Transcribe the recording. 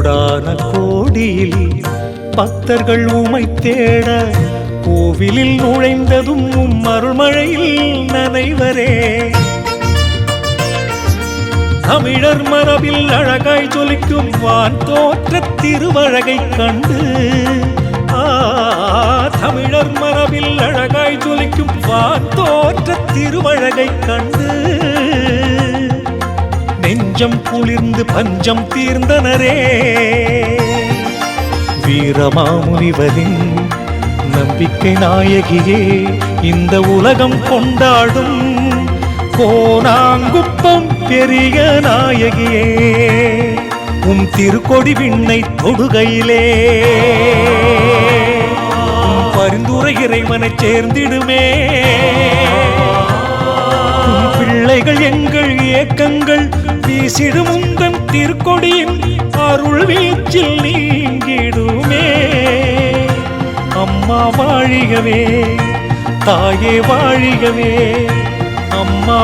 கோடான கோடியில் பக்தர்கள் உமை தேட கோவிலில் நுழைந்ததும் அருள்மழையில் நனைவரே. தமிழர் மரபில் அழகாய் ஜொலிக்கும் வான் தோற்ற திருவழகை கண்டு, தமிழர் மரபில் அழகாய் ஜொலிக்கும் வான் தோற்ற திருவழகை கண்டு நெஞ்சம் குளிர்ந்து பஞ்சம் தீர்ந்தனரே. வீரமாமுனிவரின் நம்பிக்கை நாயகியே, இந்த உலகம் கொண்டாடும் கோனாங்குப்பம் பெரிய நாயகியே, உம் திருக்கொடி விண்ணை தொடுகையிலே உம் பரிந்துரை இறைவனை சேர்ந்திடுமே. உம் பிள்ளைகள் எங்கள் ஏக்கங்கள் வீசிடும் உந்தன் திருக்கொடியின் அருள் வீச்சில் நீங்கிடுமே. அம்மா வாழிகவே, தாயே வாழிகவே, அம்மா